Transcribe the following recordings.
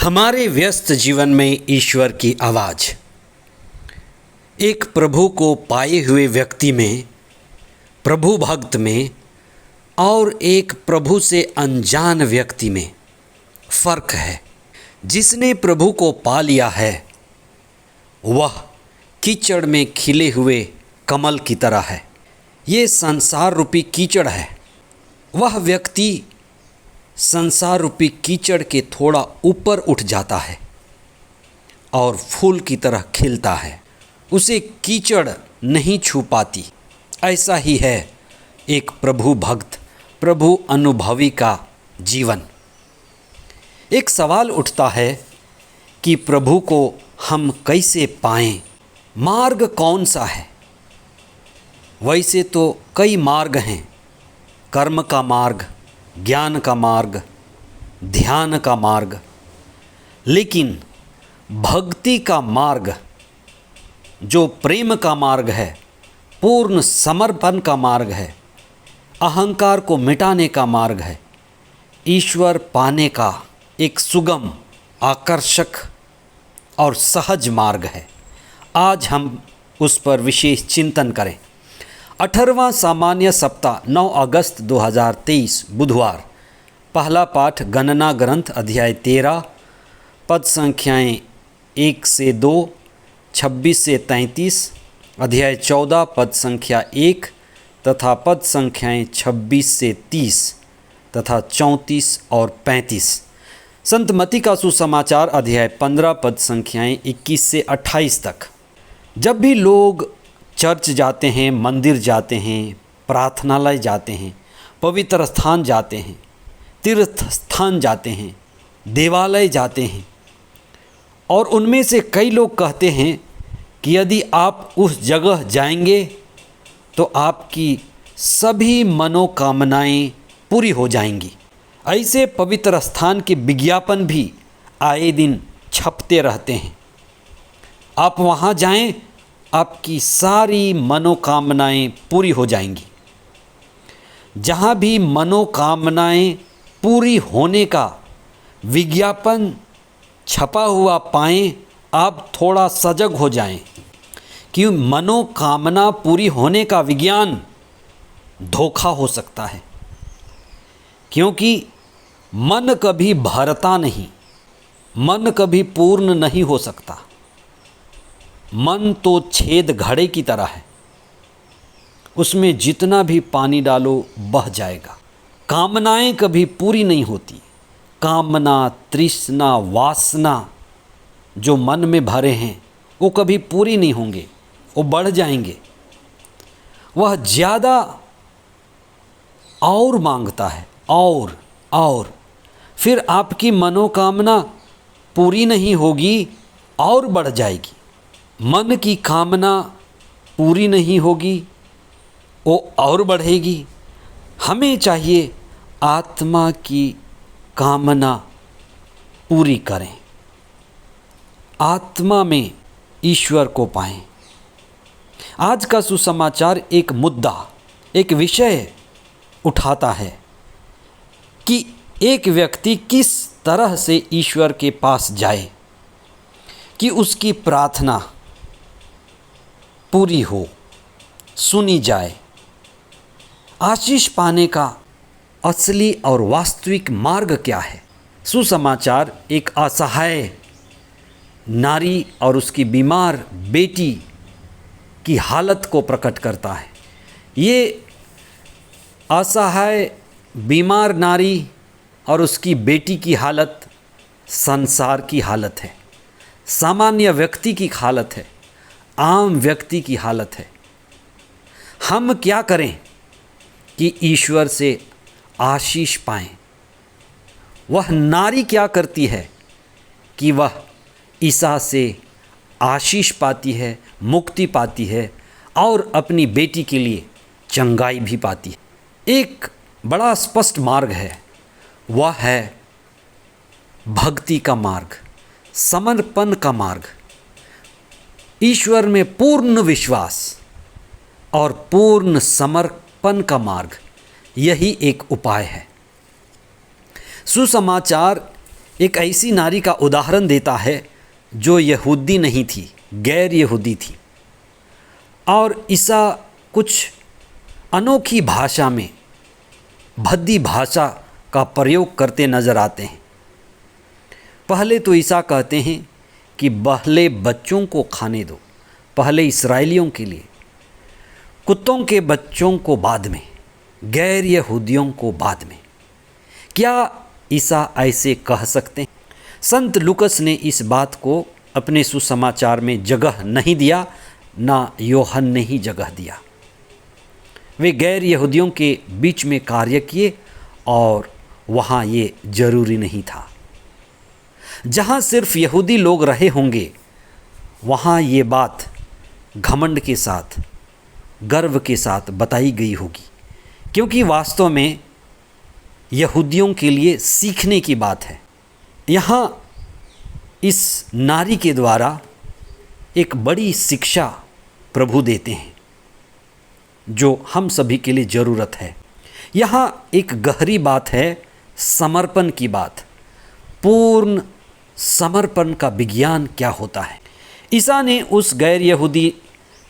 हमारे व्यस्त जीवन में ईश्वर की आवाज़ एक प्रभु को पाए हुए व्यक्ति में, प्रभु भक्त में और एक प्रभु से अनजान व्यक्ति में फ़र्क है। जिसने प्रभु को पा लिया है वह कीचड़ में खिले हुए कमल की तरह है। ये संसार रूपी कीचड़ है। वह व्यक्ति संसार रूपी कीचड़ के थोड़ा ऊपर उठ जाता है और फूल की तरह खिलता है। उसे कीचड़ नहीं छू पाती। ऐसा ही है एक प्रभु भक्त, प्रभु अनुभवी का जीवन। एक सवाल उठता है कि प्रभु को हम कैसे पाएं? मार्ग कौन सा है? वैसे तो कई मार्ग हैं। कर्म का मार्ग, ज्ञान का मार्ग, ध्यान का मार्ग, लेकिन भक्ति का मार्ग जो प्रेम का मार्ग है, पूर्ण समर्पण का मार्ग है, अहंकार को मिटाने का मार्ग है, ईश्वर पाने का एक सुगम, आकर्षक और सहज मार्ग है। आज हम उस पर विशेष चिंतन करें। 18वां सामान्य सप्ताह 9 अगस्त 2023 बुधवार। पहला पाठ गणना ग्रंथ अध्याय 13 पद संख्याएं 1 से 2, 26 से 33, अध्याय 14 पद संख्या 1 तथा पद संख्याएं 26 से 30 तथा 34 और 35। संत मत्ती का सुसमाचार अध्याय 15 पद संख्याएं 21 से 28 तक। जब भी लोग चर्च जाते हैं, मंदिर जाते हैं, प्रार्थनालय जाते हैं, पवित्र स्थान जाते हैं, तीर्थ स्थान जाते हैं, देवालय जाते हैं, और उनमें से कई लोग कहते हैं कि यदि आप उस जगह जाएंगे तो आपकी सभी मनोकामनाएं पूरी हो जाएंगी। ऐसे पवित्र स्थान के विज्ञापन भी आए दिन छपते रहते हैं। आप वहाँ जाएं, आपकी सारी मनोकामनाएं पूरी हो जाएंगी। जहाँ भी मनोकामनाएं पूरी होने का विज्ञापन छपा हुआ पाएं, आप थोड़ा सजग हो जाएं कि मनोकामना पूरी होने का विज्ञान धोखा हो सकता है। क्योंकि मन कभी भरता नहीं, मन कभी पूर्ण नहीं हो सकता। मन तो छेद घड़े की तरह है, उसमें जितना भी पानी डालो बह जाएगा। कामनाएं कभी पूरी नहीं होती। कामना, तृष्णा, वासना जो मन में भरे हैं वो कभी पूरी नहीं होंगे, वो बढ़ जाएंगे। वह ज़्यादा और मांगता है, और फिर आपकी मनोकामना पूरी नहीं होगी और बढ़ जाएगी। मन की कामना पूरी नहीं होगी, वो और बढ़ेगी। हमें चाहिए आत्मा की कामना पूरी करें, आत्मा में ईश्वर को पाएं। आज का सुसमाचार एक मुद्दा, एक विषय उठाता है कि एक व्यक्ति किस तरह से ईश्वर के पास जाए कि उसकी प्रार्थना पूरी हो, सुनी जाए। आशीष पाने का असली और वास्तविक मार्ग क्या है? सुसमाचार एक असहाय नारी और उसकी बीमार बेटी की हालत को प्रकट करता है। ये असहाय बीमार नारी और उसकी बेटी की हालत संसार की हालत है, सामान्य व्यक्ति की हालत है, आम व्यक्ति की हालत है। हम क्या करें कि ईश्वर से आशीष पाएं? वह नारी क्या करती है कि वह ईसा से आशीष पाती है, मुक्ति पाती है और अपनी बेटी के लिए चंगाई भी पाती है। एक बड़ा स्पष्ट मार्ग है, वह है भक्ति का मार्ग, समर्पण का मार्ग, ईश्वर में पूर्ण विश्वास और पूर्ण समर्पण का मार्ग। यही एक उपाय है। सुसमाचार एक ऐसी नारी का उदाहरण देता है जो यहूदी नहीं थी, गैर यहूदी थी, और ईसा कुछ अनोखी भाषा में, भद्दी भाषा का प्रयोग करते नज़र आते हैं। पहले तो ईसा कहते हैं कि पहले बच्चों को खाने दो, पहले इस्राएलियों के लिए, कुत्तों के बच्चों को बाद में, गैर यहूदियों को बाद में। क्या ईसा ऐसे कह सकते हैं? संत लूकस ने इस बात को अपने सुसमाचार में जगह नहीं दिया, ना योहन ने ही जगह दिया। वे गैर यहूदियों के बीच में कार्य किए और वहाँ ये जरूरी नहीं था। जहाँ सिर्फ यहूदी लोग रहे होंगे वहाँ ये बात घमंड के साथ, गर्व के साथ बताई गई होगी, क्योंकि वास्तव में यहूदियों के लिए सीखने की बात है। यहाँ इस नारी के द्वारा एक बड़ी शिक्षा प्रभु देते हैं जो हम सभी के लिए ज़रूरत है। यहाँ एक गहरी बात है, समर्पण की बात। पूर्ण समर्पण का विज्ञान क्या होता है। ईसा ने उस गैर यहूदी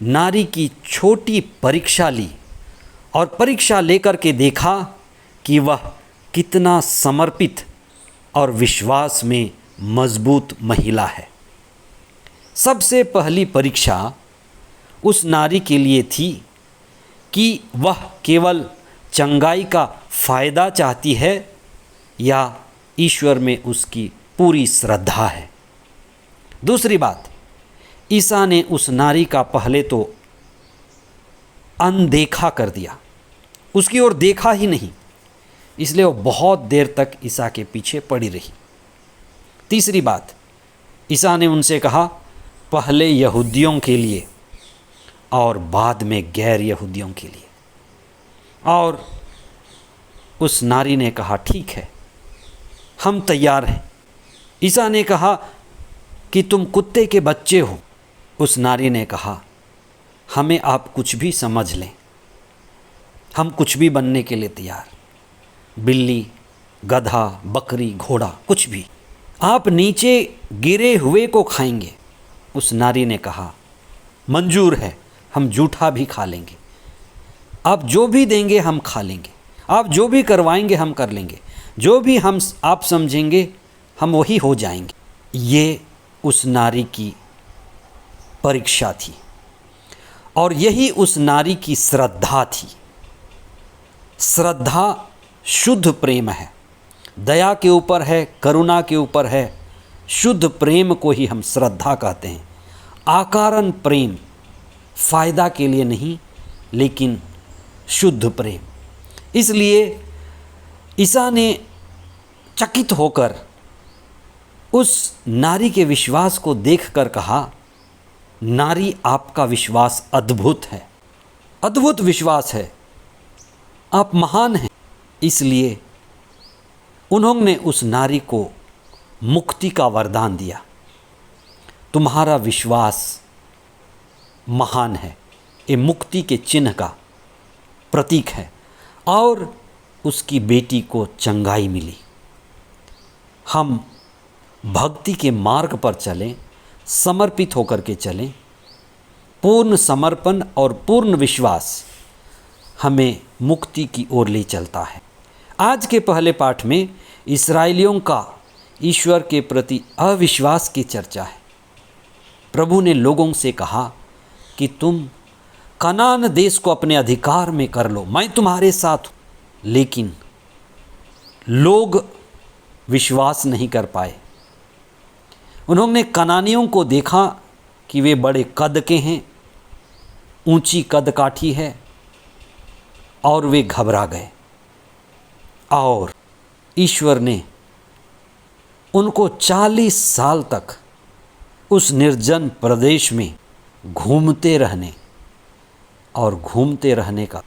नारी की छोटी परीक्षा ली और परीक्षा लेकर के देखा कि वह कितना समर्पित और विश्वास में मजबूत महिला है। सबसे पहली परीक्षा उस नारी के लिए थी कि वह केवल चंगाई का फ़ायदा चाहती है या ईश्वर में उसकी पूरी श्रद्धा है। दूसरी बात, ईसा ने उस नारी का पहले तो अनदेखा कर दिया, उसकी ओर देखा ही नहीं, इसलिए वो बहुत देर तक ईसा के पीछे पड़ी रही। तीसरी बात, ईसा ने उनसे कहा पहले यहूदियों के लिए और बाद में गैर यहूदियों के लिए। और उस नारी ने कहा ठीक है, हम तैयार हैं। ईसा ने कहा कि तुम कुत्ते के बच्चे हो। उस नारी ने कहा हमें आप कुछ भी समझ लें, हम कुछ भी बनने के लिए तैयार, बिल्ली, गधा, बकरी, घोड़ा, कुछ भी, आप नीचे गिरे हुए को खाएंगे। उस नारी ने कहा मंजूर है, हम जूठा भी खा लेंगे, आप जो भी देंगे हम खा लेंगे, आप जो भी करवाएंगे हम कर लेंगे, जो भी हम आप समझेंगे हम वही हो जाएंगे। ये उस नारी की परीक्षा थी और यही उस नारी की श्रद्धा थी। श्रद्धा शुद्ध प्रेम है, दया के ऊपर है, करुणा के ऊपर है। शुद्ध प्रेम को ही हम श्रद्धा कहते हैं। आकारण प्रेम, फ़ायदा के लिए नहीं, लेकिन शुद्ध प्रेम। इसलिए ईसा ने चकित होकर उस नारी के विश्वास को देखकर कहा नारी आपका विश्वास अद्भुत है, अद्भुत विश्वास है, आप महान हैं। इसलिए उन्होंने उस नारी को मुक्ति का वरदान दिया। तुम्हारा विश्वास महान है, ये मुक्ति के चिन्ह का प्रतीक है। और उसकी बेटी को चंगाई मिली। हम भक्ति के मार्ग पर चलें, समर्पित होकर के चलें। पूर्ण समर्पण और पूर्ण विश्वास हमें मुक्ति की ओर ले चलता है। आज के पहले पाठ में इस्राएलियों का ईश्वर के प्रति अविश्वास की चर्चा है। प्रभु ने लोगों से कहा कि तुम कनान देश को अपने अधिकार में कर लो, मैं तुम्हारे साथ हूँ। लेकिन लोग विश्वास नहीं कर पाए। उन्होंने कनानियों को देखा कि वे बड़े कद के हैं, ऊंची कद काठी है, और वे घबरा गए। और ईश्वर ने उनको 40 साल तक उस निर्जन प्रदेश में घूमते रहने का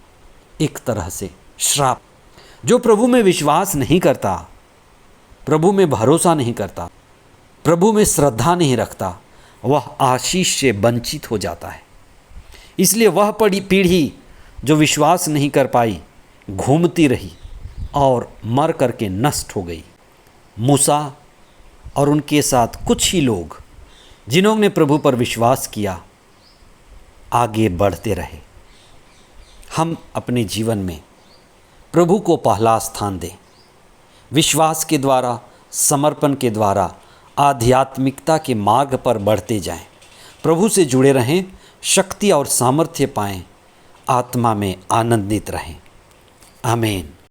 एक तरह से श्राप। जो प्रभु में विश्वास नहीं करता, प्रभु में भरोसा नहीं करता, प्रभु में श्रद्धा नहीं रखता, वह आशीष से वंचित हो जाता है। इसलिए वह पीढ़ी जो विश्वास नहीं कर पाई, घूमती रही और मर करके नष्ट हो गई। मूसा और उनके साथ कुछ ही लोग जिन्होंने प्रभु पर विश्वास किया आगे बढ़ते रहे। हम अपने जीवन में प्रभु को पहला स्थान दें, विश्वास के द्वारा, समर्पण के द्वारा आध्यात्मिकता के मार्ग पर बढ़ते जाएं, प्रभु से जुड़े रहें, शक्ति और सामर्थ्य पाएं, आत्मा में आनंदित रहें। आमीन।